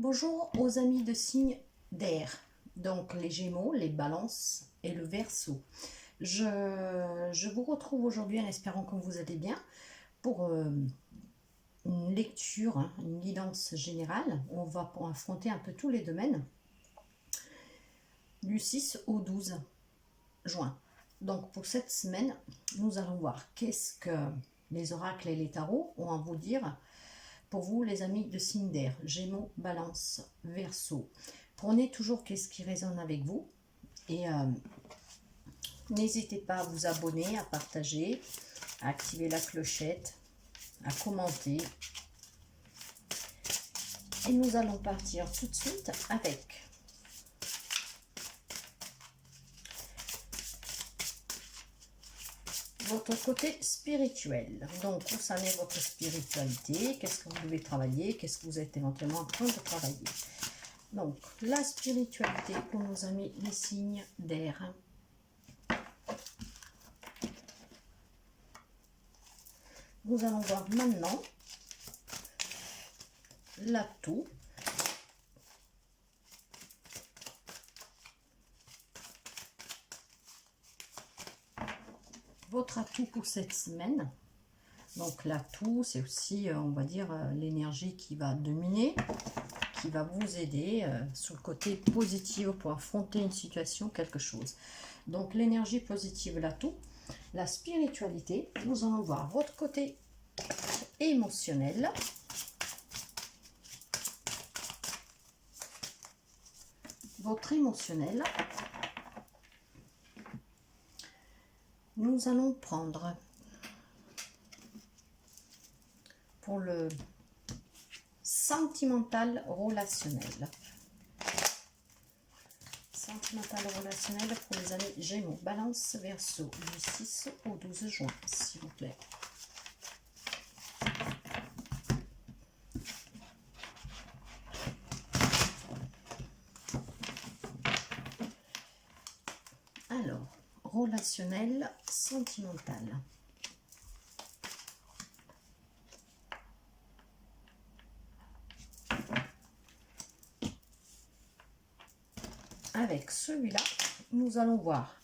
Bonjour aux amis de signes d'air, donc les Gémeaux, les Balances et le Verseau. Je vous retrouve aujourd'hui en espérant que vous allez bien pour une lecture, une guidance générale. On va affronter un peu tous les domaines du 6 au 12 juin. Donc pour cette semaine, nous allons voir qu'est-ce que les oracles et les tarots ont à vous dire pour vous, les amis de signe d'air, Gémeaux, Balance, Verseau. Prenez toujours qu'est-ce qui résonne avec vous et n'hésitez pas à vous abonner, à partager, à activer la clochette, à commenter. Et nous allons partir tout de suite avec votre côté spirituel. Donc, où ça est votre spiritualité? Qu'est-ce que vous devez travailler? Qu'est-ce que vous êtes éventuellement en train de travailler? Donc, la spiritualité pour nos amis les signes d'air. Nous allons voir maintenant l'atout. Votre atout pour cette semaine. Donc l'atout, c'est aussi, on va dire, l'énergie qui va dominer, qui va vous aider sur le côté positif pour affronter une situation, quelque chose. Donc l'énergie positive, l'atout. La spiritualité, nous allons voir votre côté émotionnel. Votre émotionnel. Nous allons prendre pour le sentimental relationnel. Sentimental relationnel pour les amis Gémeaux, Balance, Verseau, du 6 au 12 juin, s'il vous plaît. Alors, relationnel, sentimental. Avec celui-là, nous allons voir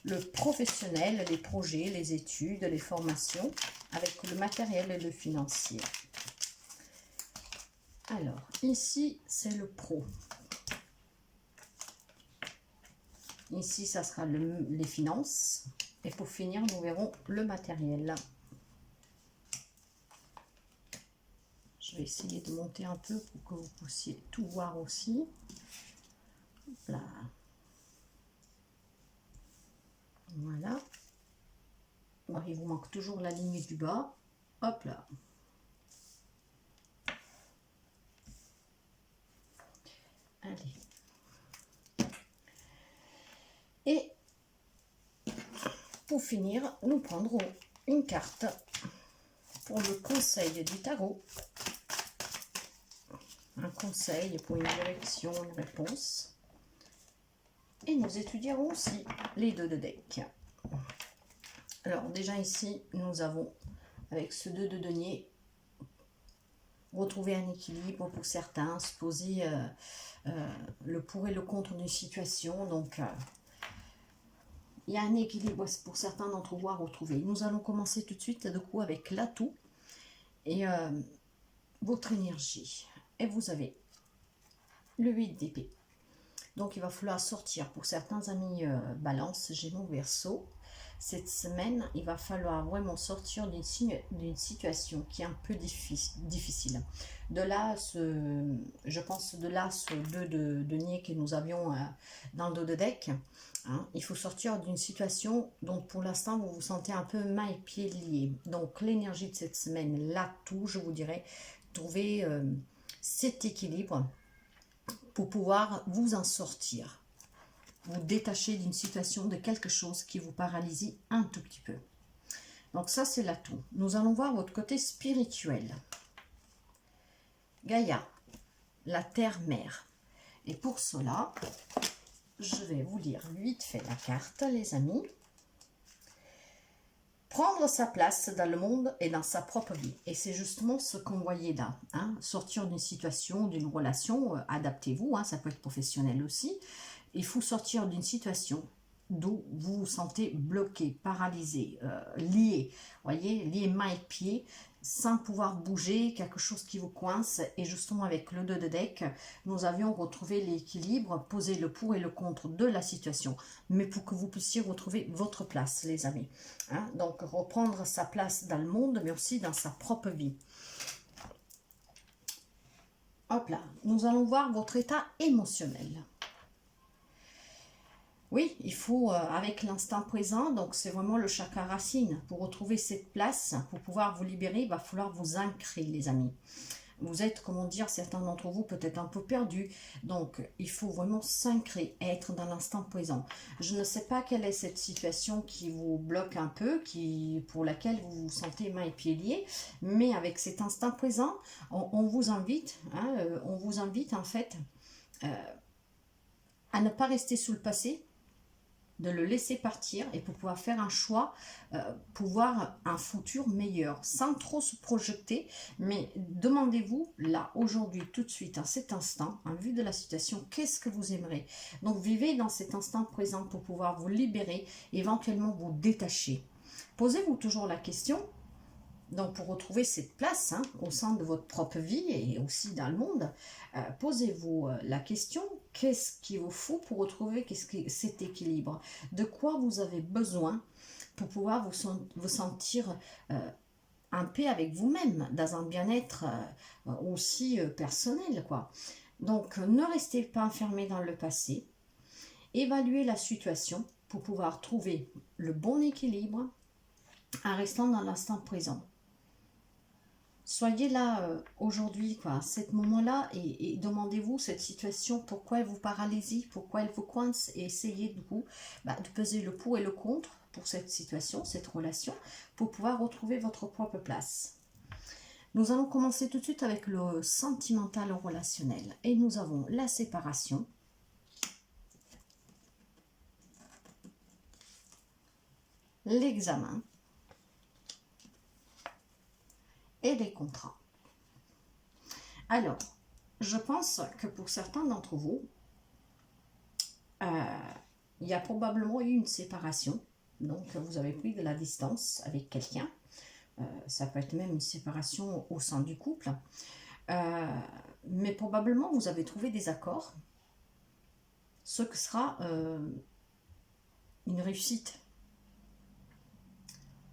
le professionnel, les projets, les études, les formations, avec le matériel et le financier. Alors, ici, c'est le pro. Ici, ça sera les finances. Et pour finir, nous verrons le matériel. Je vais essayer de monter un peu pour que vous puissiez tout voir aussi. Hop là. Voilà. Bon, il vous manque toujours la ligne du bas. Hop là. Allez. Et pour finir, nous prendrons une carte pour le conseil du tarot. Un conseil pour une direction, une réponse. Et nous étudierons aussi les deux de deck. Alors déjà ici, nous avons, avec ce 2 de denier, retrouver un équilibre pour certains, se poser le pour et le contre d'une situation. Donc, il y a un équilibre pour certains d'entre vous à retrouver. Nous allons commencer tout de suite de coup avec l'atout et votre énergie. Et vous avez le 8 d'épée. Donc, il va falloir sortir pour certains amis Balance, Gémeaux, Verseau. Cette semaine, il va falloir vraiment sortir d'une situation qui est un peu difficile. De là, je pense, de là, ce 2 de denier que nous avions dans le dos de deck, hein, il faut sortir d'une situation dont pour l'instant, vous vous sentez un peu mains et pieds liés. Donc, l'énergie de cette semaine, l'atout, je vous dirais, trouver cet équilibre pour pouvoir vous en sortir, vous détacher d'une situation, de quelque chose qui vous paralyse un tout petit peu. Donc ça, c'est l'atout. Nous allons voir votre côté spirituel. Gaïa, la terre-mère. Et pour cela, je vais vous lire vite fait la carte, les amis. Prendre sa place dans le monde et dans sa propre vie. Et c'est justement ce qu'on voyait là. Hein. Sortir d'une situation, d'une relation, adaptez-vous, hein, ça peut être professionnel aussi. Il faut sortir d'une situation d'où vous vous sentez bloqué, paralysé, lié, voyez, lié mains et pieds, sans pouvoir bouger, quelque chose qui vous coince. Et justement avec le 2 de deck, nous avions retrouvé l'équilibre, posé le pour et le contre de la situation, mais pour que vous puissiez retrouver votre place, les amis. Hein? Donc reprendre sa place dans le monde, mais aussi dans sa propre vie. Hop là, nous allons voir votre état émotionnel. Oui, il faut, avec l'instant présent, donc c'est vraiment le chakra racine. Pour retrouver cette place, pour pouvoir vous libérer, il va falloir vous ancrer, les amis. Vous êtes, comment dire, certains d'entre vous peut-être un peu perdus. Donc, il faut vraiment s'ancrer, être dans l'instant présent. Je ne sais pas quelle est cette situation qui vous bloque un peu, pour laquelle vous vous sentez mains et pieds liés. Mais avec cet instant présent, on vous invite, hein, on vous invite en fait à ne pas rester sous le passé, de le laisser partir et pour pouvoir faire un choix, pouvoir un futur meilleur, sans trop se projeter, mais demandez-vous là, aujourd'hui, tout de suite, à cet instant, en vue de la situation, qu'est-ce que vous aimerez? Donc vivez dans cet instant présent pour pouvoir vous libérer, éventuellement vous détacher. Posez-vous toujours la question, donc pour retrouver cette place hein, au sein de votre propre vie et aussi dans le monde, posez-vous la question, qu'est-ce qu'il vous faut pour retrouver cet équilibre? De quoi vous avez besoin pour pouvoir vous sentir en paix avec vous-même, dans un bien-être aussi personnel, quoi. Donc ne restez pas enfermé dans le passé, évaluez la situation pour pouvoir trouver le bon équilibre en restant dans l'instant présent. Soyez là aujourd'hui, quoi, à ce moment-là, et demandez-vous cette situation, pourquoi elle vous paralyse, pourquoi elle vous coince, et essayez du coup de peser le pour et le contre pour cette situation, cette relation, pour pouvoir retrouver votre propre place. Nous allons commencer tout de suite avec le sentimental relationnel, et nous avons la séparation, l'examen, et les contrats. Alors, je pense que pour certains d'entre vous, il y a probablement eu une séparation. Donc, vous avez pris de la distance avec quelqu'un. Ça peut être même une séparation au sein du couple. Mais probablement, vous avez trouvé des accords. Ce que sera une réussite.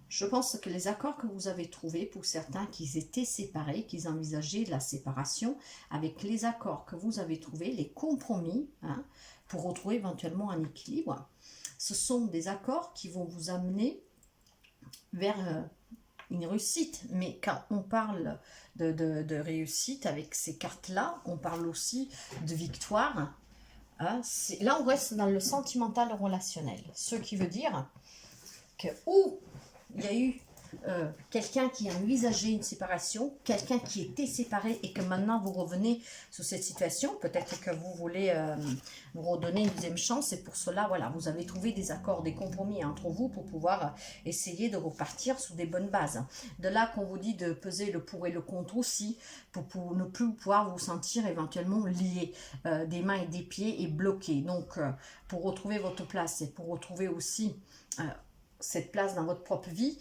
Je pense que les accords que vous avez trouvés, pour certains qui étaient séparés, qui envisageaient la séparation, avec les accords que vous avez trouvés, les compromis, hein, pour retrouver éventuellement un équilibre, ce sont des accords qui vont vous amener vers une réussite. Mais quand on parle de réussite avec ces cartes-là, on parle aussi de victoire. Hein, là, on reste dans le sentimental relationnel. Ce qui veut dire que il y a eu quelqu'un qui a envisagé une séparation, quelqu'un qui était séparé et que maintenant vous revenez sur cette situation, peut-être que vous voulez vous redonner une deuxième chance et pour cela, voilà, vous avez trouvé des accords, des compromis entre vous pour pouvoir essayer de repartir sur des bonnes bases. De là qu'on vous dit de peser le pour et le contre aussi, pour ne plus pouvoir vous sentir éventuellement lié des mains et des pieds et bloqué. Donc, pour retrouver votre place et pour retrouver aussi cette place dans votre propre vie,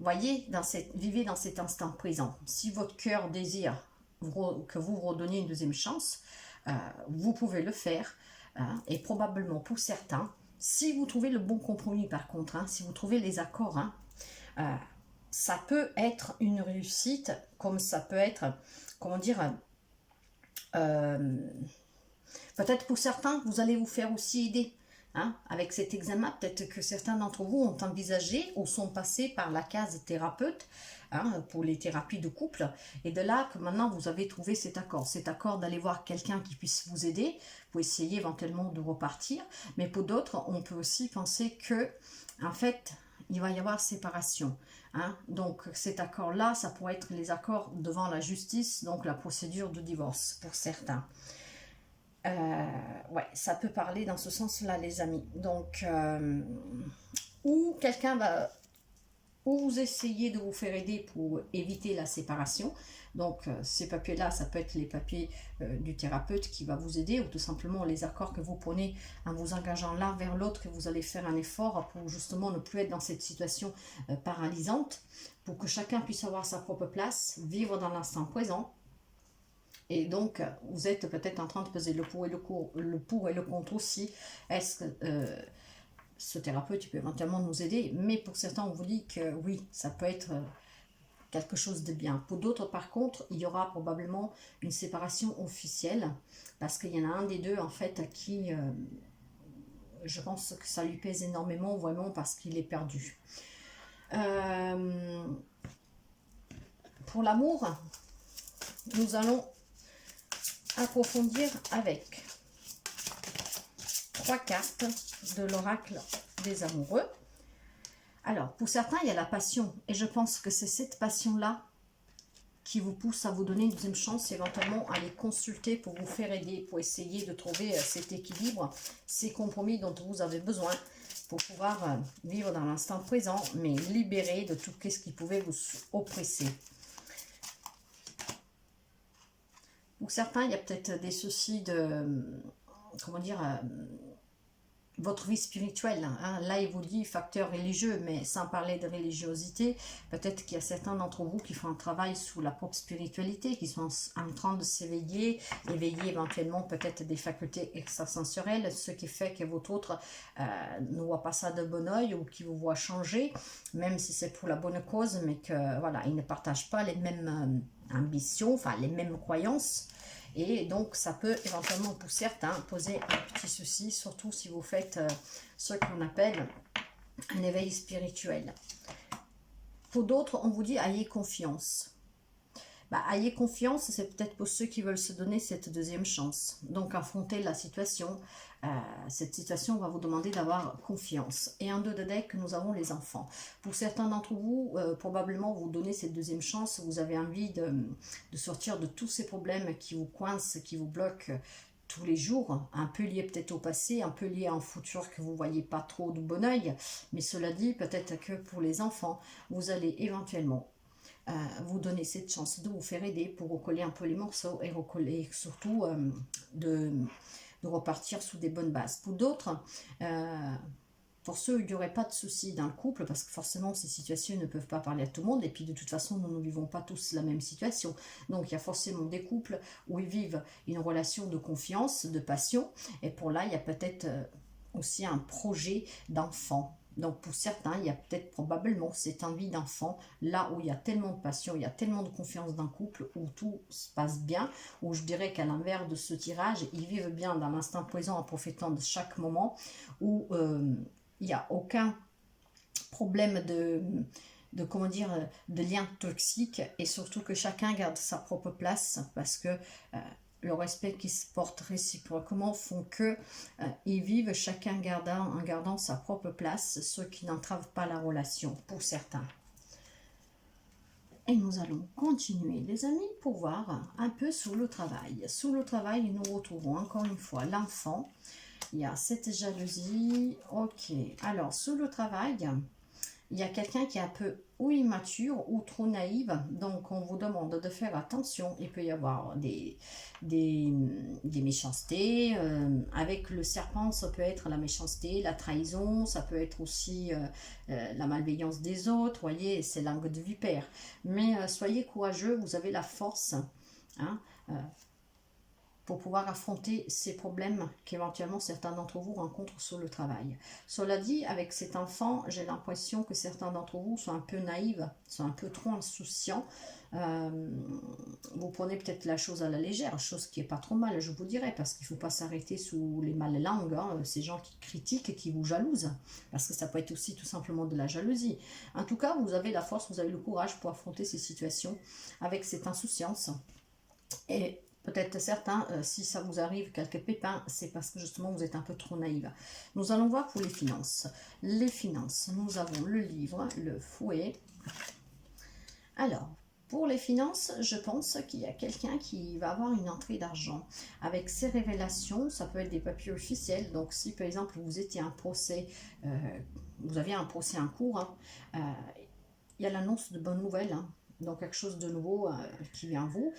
voyez, vivez dans cet instant présent. Si votre cœur désire que vous redonniez une deuxième chance, vous pouvez le faire. Et probablement pour certains, si vous trouvez le bon compromis par contre, hein, si vous trouvez les accords, hein, ça peut être une réussite, comme ça peut être, comment dire, peut-être pour certains, vous allez vous faire aussi aider. Hein, avec cet examen, peut-être que certains d'entre vous ont envisagé ou sont passés par la case thérapeute hein, pour les thérapies de couple. Et de là que maintenant vous avez trouvé cet accord d'aller voir quelqu'un qui puisse vous aider pour essayer éventuellement de repartir. Mais pour d'autres, on peut aussi penser que, en fait, il va y avoir séparation. Hein. Donc cet accord-là, ça pourrait être les accords devant la justice, donc la procédure de divorce pour certains. Ouais, ça peut parler dans ce sens-là, les amis. Donc, ou quelqu'un va ou vous essayez de vous faire aider pour éviter la séparation. Donc ces papiers-là, ça peut être les papiers du thérapeute qui va vous aider, ou tout simplement les accords que vous prenez en vous engageant l'un vers l'autre, que vous allez faire un effort pour justement ne plus être dans cette situation paralysante, pour que chacun puisse avoir sa propre place, vivre dans l'instant présent. Et donc, vous êtes peut-être en train de peser le pour et le contre aussi. Est-ce que ce thérapeute il peut éventuellement nous aider? Mais pour certains, on vous dit que oui, ça peut être quelque chose de bien. Pour d'autres, par contre, il y aura probablement une séparation officielle, parce qu'il y en a un des deux, en fait, à qui je pense que ça lui pèse énormément, vraiment, parce qu'il est perdu. Pour l'amour, nous allons approfondir avec 3 cartes de l'oracle des amoureux. Alors, pour certains, il y a la passion, et je pense que c'est cette passion-là qui vous pousse à vous donner une deuxième chance, éventuellement à les consulter pour vous faire aider, pour essayer de trouver cet équilibre, ces compromis dont vous avez besoin pour pouvoir vivre dans l'instant présent, mais libéré de tout ce qui pouvait vous oppresser. Pour certains, il y a peut-être des soucis de, comment dire, votre vie spirituelle. Hein. Là, il vous dit facteur religieux, mais sans parler de religiosité, peut-être qu'il y a certains d'entre vous qui font un travail sous la propre spiritualité, qui sont en train de s'éveiller, éveiller éventuellement peut-être des facultés extrasensorielles, ce qui fait que votre autre ne voit pas ça de bon oeil ou qui vous voit changer, même si c'est pour la bonne cause, mais que voilà, il ne partage pas les mêmes ambitions, enfin les mêmes croyances. Et donc, ça peut éventuellement pour certains poser un petit souci, surtout si vous faites ce qu'on appelle un éveil spirituel. Pour d'autres, on vous dit ayez confiance. Ayez confiance, c'est peut-être pour ceux qui veulent se donner cette deuxième chance. Donc, affronter la situation. Cette situation va vous demander d'avoir confiance. Et en 2 de deck, nous avons les enfants. Pour certains d'entre vous, probablement vous donnez cette deuxième chance. Vous avez envie de sortir de tous ces problèmes qui vous coincent, qui vous bloquent tous les jours, un peu lié peut-être au passé, un peu lié à un futur que vous ne voyez pas trop de bon oeil. Mais cela dit, peut-être que pour les enfants, vous allez éventuellement vous donner cette chance de vous faire aider pour recoller un peu les morceaux et recoller surtout de repartir sous des bonnes bases. Pour d'autres, pour ceux où il n'y aurait pas de soucis dans le couple, parce que forcément ces situations ne peuvent pas parler à tout le monde, et puis de toute façon nous ne vivons pas tous la même situation. Donc il y a forcément des couples où ils vivent une relation de confiance, de passion, et pour là il y a peut-être aussi un projet d'enfant. Donc pour certains, il y a peut-être probablement cette envie d'enfant, là où il y a tellement de passion, il y a tellement de confiance dans le couple, où tout se passe bien, où je dirais qu'à l'inverse de ce tirage, ils vivent bien dans l'instant présent en profitant de chaque moment, où il n'y a aucun problème comment dire, de lien toxique, et surtout que chacun garde sa propre place, parce que le respect qui se porte réciproquement font que ils vivent chacun en gardant sa propre place, ce qui n'entrave pas la relation pour certains. Et nous allons continuer, les amis, pour voir un peu sous le travail. Sous le travail, nous retrouvons encore une fois l'enfant. Il y a cette jalousie. Ok, alors sous le travail, il y a quelqu'un qui est un peu ou immature ou trop naïve, donc on vous demande de faire attention. Il peut y avoir des méchancetés. Avec le serpent, ça peut être la méchanceté, la trahison, ça peut être aussi la malveillance des autres, voyez, c'est langue de vipère. Mais soyez courageux, vous avez la force, hein, pour pouvoir affronter ces problèmes qu'éventuellement certains d'entre vous rencontrent sur le travail. Cela dit, avec cet enfant, j'ai l'impression que certains d'entre vous sont un peu naïfs, sont un peu trop insouciants. Vous prenez peut-être la chose à la légère, chose qui n'est pas trop mal, je vous dirais, parce qu'il ne faut pas s'arrêter sous les mal langues, hein, ces gens qui critiquent et qui vous jalousent, parce que ça peut être aussi tout simplement de la jalousie. En tout cas, vous avez la force, vous avez le courage pour affronter ces situations avec cette insouciance. Et peut-être certains, si ça vous arrive quelques pépins, c'est parce que justement vous êtes un peu trop naïve. Nous allons voir pour les finances. Les finances, nous avons le livre, le fouet. Alors, pour les finances, je pense qu'il y a quelqu'un qui va avoir une entrée d'argent. Avec ces révélations, ça peut être des papiers officiels. Donc si par exemple vous étiez un procès, vous aviez un procès en cours, hein, il y a l'annonce de bonnes nouvelles, hein. Donc quelque chose de nouveau qui vient à vous.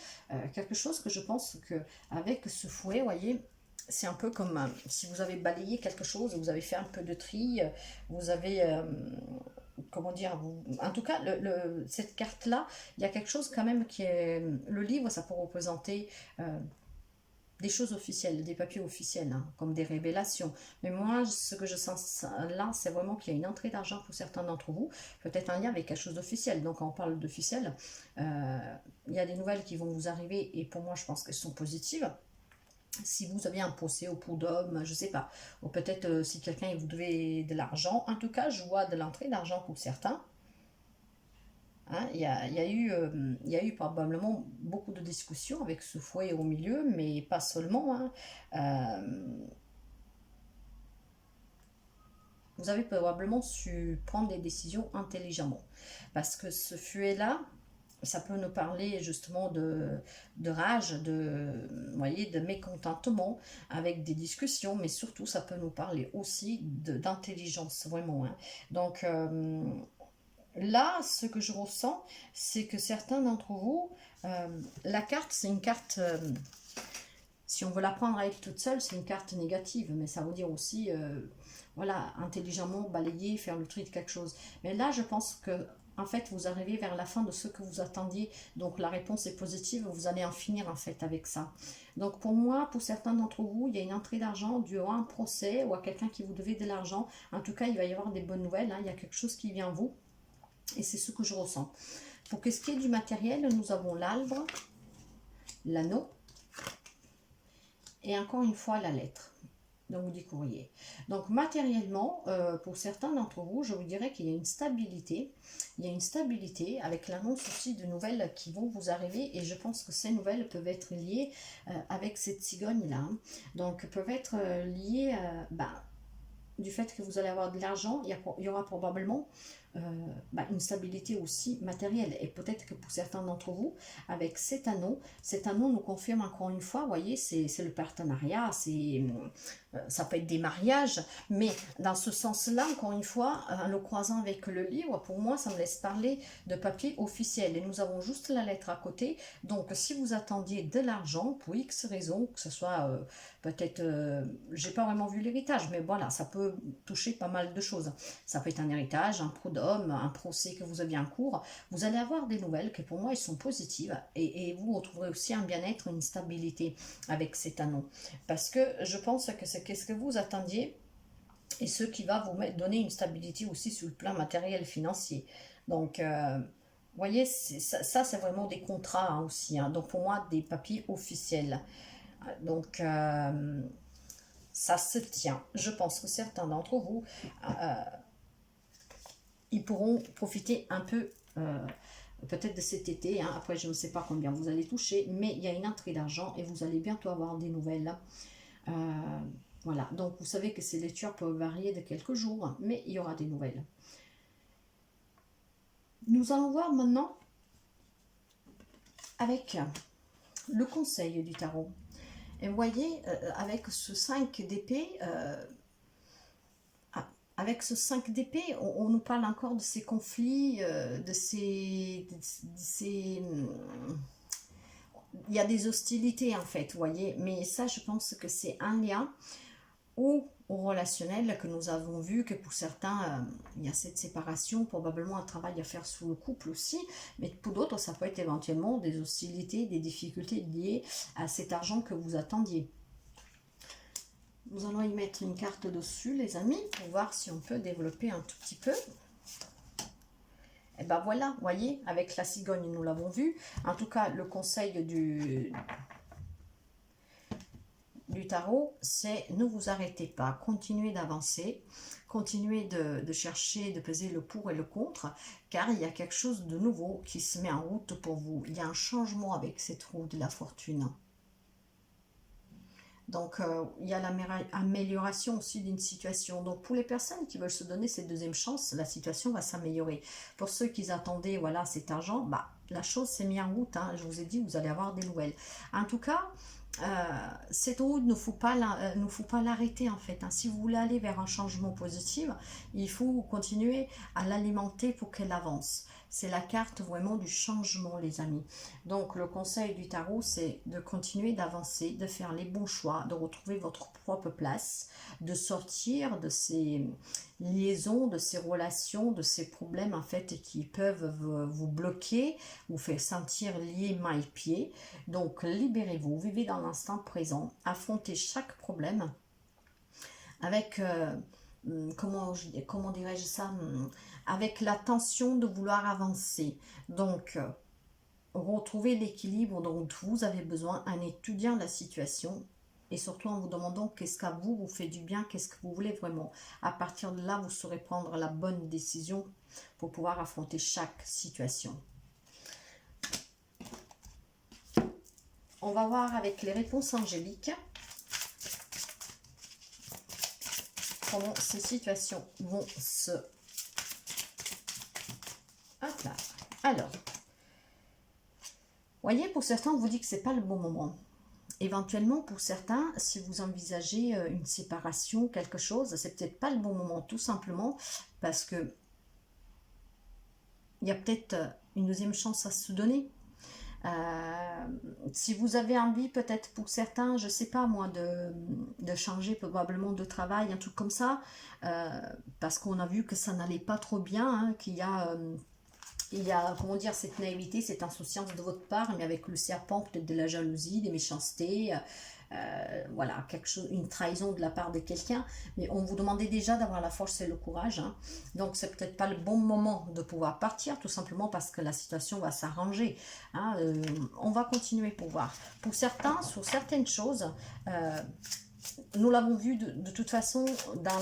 Quelque chose que je pense que avec ce fouet, vous voyez, c'est un peu comme si vous avez balayé quelque chose, vous avez fait un peu de tri, vous avez, comment dire, en tout cas, cette carte-là, il y a quelque chose quand même qui est, le livre, ça peut représenter des choses officielles, des papiers officiels, hein, comme des révélations. Mais moi, ce que je sens là, c'est vraiment qu'il y a une entrée d'argent pour certains d'entre vous, peut-être un lien avec quelque chose d'officiel. Donc, quand on parle d'officiel, il y a des nouvelles qui vont vous arriver, et pour moi, je pense qu'elles sont positives. Si vous avez un procès au pour d'homme, je sais pas, ou peut-être si quelqu'un vous devait de l'argent, en tout cas, je vois de l'entrée d'argent pour certains. Hein, il y a eu probablement beaucoup de discussions avec ce fouet au milieu, mais pas seulement, hein. Vous avez probablement su prendre des décisions intelligemment. Parce que ce fouet-là, ça peut nous parler justement de rage, vous voyez, de mécontentement avec des discussions, mais surtout ça peut nous parler aussi d'intelligence, vraiment, hein. Donc là, ce que je ressens, c'est que certains d'entre vous, la carte, c'est une carte, si on veut la prendre à elle toute seule, c'est une carte négative, mais ça veut dire aussi, voilà, intelligemment balayer, faire le tri de quelque chose. Mais là, je pense que, en fait, vous arrivez vers la fin de ce que vous attendiez, donc la réponse est positive, vous allez en finir, en fait, avec ça. Donc, pour moi, pour certains d'entre vous, il y a une entrée d'argent due à un procès ou à quelqu'un qui vous devait de l'argent. En tout cas, il va y avoir des bonnes nouvelles, hein, il y a quelque chose qui vient à vous. Et c'est ce que je ressens. Pour ce qui est du matériel, nous avons l'arbre, l'anneau et encore une fois la lettre. Donc du courrier. Donc matériellement, pour certains d'entre vous, je vous dirais qu'il y a une stabilité. Il y a une stabilité avec l'annonce aussi de nouvelles qui vont vous arriver. Et je pense que ces nouvelles peuvent être liées avec cette cigogne-là. Hein. Donc peuvent être liées du fait que vous allez avoir de l'argent. Il y aura probablement une stabilité aussi matérielle. Et peut-être que pour certains d'entre vous, avec cet anneau nous confirme encore une fois, vous voyez, c'est le partenariat, ça peut être des mariages, mais dans ce sens-là, encore une fois, en le croisant avec le livre, pour moi, ça me laisse parler de papier officiel. Et nous avons juste la lettre à côté. Donc, si vous attendiez de l'argent, pour X raisons, que ce soit peut-être, j'ai pas vraiment vu l'héritage, mais voilà, ça peut toucher pas mal de choses. Ça peut être un héritage, un prud'homme, un procès que vous aviez en cours. Vous allez avoir des nouvelles qui, pour moi, elles sont positives. Et vous retrouverez aussi un bien-être, une stabilité avec cet anneau. Parce que je pense que c'est qu'est-ce que vous attendiez et ce qui va vous donner une stabilité aussi sur le plan matériel financier. Donc, vous voyez, ça c'est vraiment des contrats hein, aussi. Hein. Donc, pour moi, des papiers officiels. Donc, ça se tient. Je pense que certains d'entre vous, ils pourront profiter un peu peut-être de cet été. Hein. Après, je ne sais pas combien vous allez toucher, mais il y a une entrée d'argent et vous allez bientôt avoir des nouvelles. Voilà, donc vous savez que ces lectures peuvent varier de quelques jours, mais il y aura des nouvelles. Nous allons voir maintenant avec le conseil du tarot. Et vous voyez, avec ce 5 d'épée, on nous parle encore de ces conflits, il y a des hostilités en fait, vous voyez, mais ça je pense que c'est un lien ou au relationnel que nous avons vu que pour certains, il y a cette séparation, probablement un travail à faire sur le couple aussi, mais pour d'autres, ça peut être éventuellement des hostilités, des difficultés liées à cet argent que vous attendiez. Nous allons y mettre une carte dessus, les amis, pour voir si on peut développer un tout petit peu. Et ben voilà, vous voyez, avec la cigogne, nous l'avons vu. En tout cas, le conseil du tarot, c'est ne vous arrêtez pas, continuez d'avancer, continuez de chercher, de peser le pour et le contre, car il y a quelque chose de nouveau qui se met en route pour vous. Il y a un changement avec cette roue de la fortune. Donc, il y a l'amélioration aussi d'une situation. Donc, pour les personnes qui veulent se donner cette deuxième chance, la situation va s'améliorer. Pour ceux qui attendaient voilà, cet argent, la chose s'est mise en route. Hein. Je vous ai dit, vous allez avoir des nouvelles. En tout cas, cette route ne faut pas l'arrêter en fait. Hein. Si vous voulez aller vers un changement positif, il faut continuer à l'alimenter pour qu'elle avance. c'est la carte vraiment du changement, les amis. Donc, le conseil du tarot, c'est de continuer d'avancer, de faire les bons choix, de retrouver votre propre place, de sortir de ces liaisons, de ces relations, de ces problèmes, en fait, qui peuvent vous bloquer, vous faire sentir lié mains et pieds. Donc, libérez-vous, vivez dans l'instant présent, affrontez chaque problème avec... comment dirais-je ça, avec l'intention de vouloir avancer. Donc, retrouvez l'équilibre dont vous avez besoin en étudiant la situation et surtout en vous demandant qu'est-ce qu'à vous vous fait du bien, qu'est-ce que vous voulez vraiment. À partir de là, vous saurez prendre la bonne décision pour pouvoir affronter chaque situation. On va voir avec les réponses angéliques comment ces situations vont se... Hop là. Alors, voyez, pour certains, on vous dit que c'est pas le bon moment. Éventuellement, pour certains, si vous envisagez une séparation, quelque chose, c'est peut-être pas le bon moment, tout simplement parce que il y a peut-être une deuxième chance à se donner. Si vous avez envie, peut-être pour certains, je sais pas moi, de changer probablement de travail, un truc comme ça, parce qu'on a vu que ça n'allait pas trop bien, hein, qu'il y a... il y a, comment dire, cette naïveté, cette insouciance de votre part, mais avec le serpent, peut-être de la jalousie, des méchancetés, voilà, quelque chose, une trahison de la part de quelqu'un. Mais on vous demandait déjà d'avoir la force et le courage. Hein. Donc, c'est peut-être pas le bon moment de pouvoir partir, tout simplement parce que la situation va s'arranger. Hein. On va continuer pour voir. Pour certains, sur certaines choses, nous l'avons vu de toute façon dans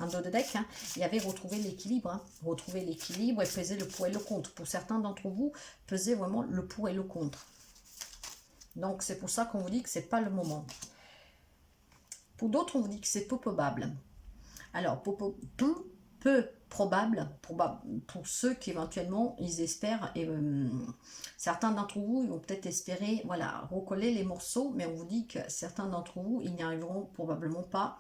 un dos de deck, hein, il y avait retrouver l'équilibre, hein, retrouver l'équilibre et peser le pour et le contre. Pour certains d'entre vous, peser vraiment le pour et le contre. Donc c'est pour ça qu'on vous dit que c'est pas le moment. Pour d'autres, on vous dit que c'est peu probable. Alors, peu probable pour ceux qui éventuellement ils espèrent, et certains d'entre vous ils vont peut-être espérer, voilà, recoller les morceaux, mais on vous dit que certains d'entre vous ils n'y arriveront probablement pas.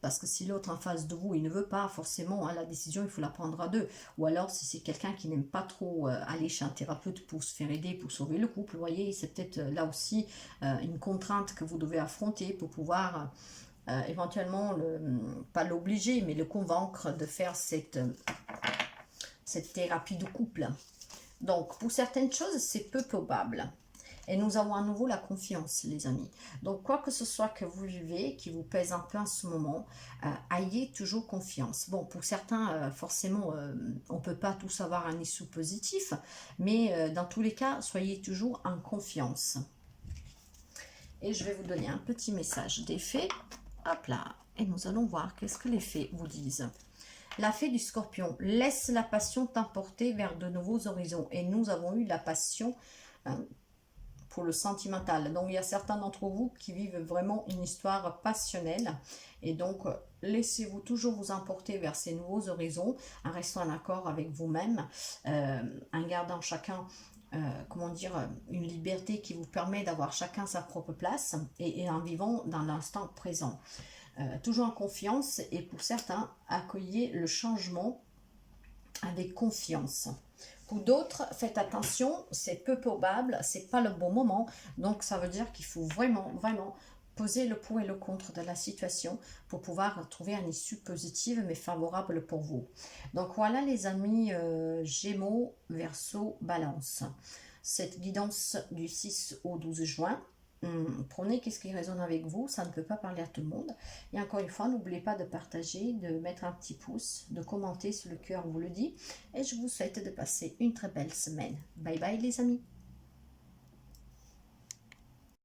Parce que si l'autre en face de vous, il ne veut pas, forcément, hein, la décision, il faut la prendre à deux. Ou alors, si c'est quelqu'un qui n'aime pas trop aller chez un thérapeute pour se faire aider, pour sauver le couple, vous voyez, c'est peut-être là aussi une contrainte que vous devez affronter pour pouvoir éventuellement, pas l'obliger, mais le convaincre de faire cette thérapie de couple. Donc, pour certaines choses, c'est peu probable. Et nous avons à nouveau la confiance, les amis. Donc, quoi que ce soit que vous vivez, qui vous pèse un peu en ce moment, ayez toujours confiance. Bon, pour certains, forcément, on ne peut pas tous avoir un issue positif, mais dans tous les cas, soyez toujours en confiance. Et je vais vous donner un petit message des fées. Hop là. Et nous allons voir qu'est-ce que les fées vous disent. La fée du Scorpion, laisse la passion t'emporter vers de nouveaux horizons. Et nous avons eu la passion... pour le sentimental. Donc, il y a certains d'entre vous qui vivent vraiment une histoire passionnelle. Et donc, laissez-vous toujours vous emporter vers ces nouveaux horizons, en restant en accord avec vous-même, en gardant chacun, comment dire, une liberté qui vous permet d'avoir chacun sa propre place et en vivant dans l'instant présent. Toujours en confiance et pour certains, accueillez le changement avec confiance. Pour d'autres, faites attention, c'est peu probable, c'est pas le bon moment. Donc, ça veut dire qu'il faut vraiment poser le pour et le contre de la situation pour pouvoir trouver une issue positive mais favorable pour vous. Donc, voilà les amis Gémeaux, Verseau, Balance. Cette guidance du 6 au 12 juin. Prenez qu'est-ce qui résonne avec vous, ça ne peut pas parler à tout le monde. Et encore une fois, n'oubliez pas de partager, de mettre un petit pouce, de commenter si le cœur vous le dit. Et je vous souhaite de passer une très belle semaine. Bye bye les amis.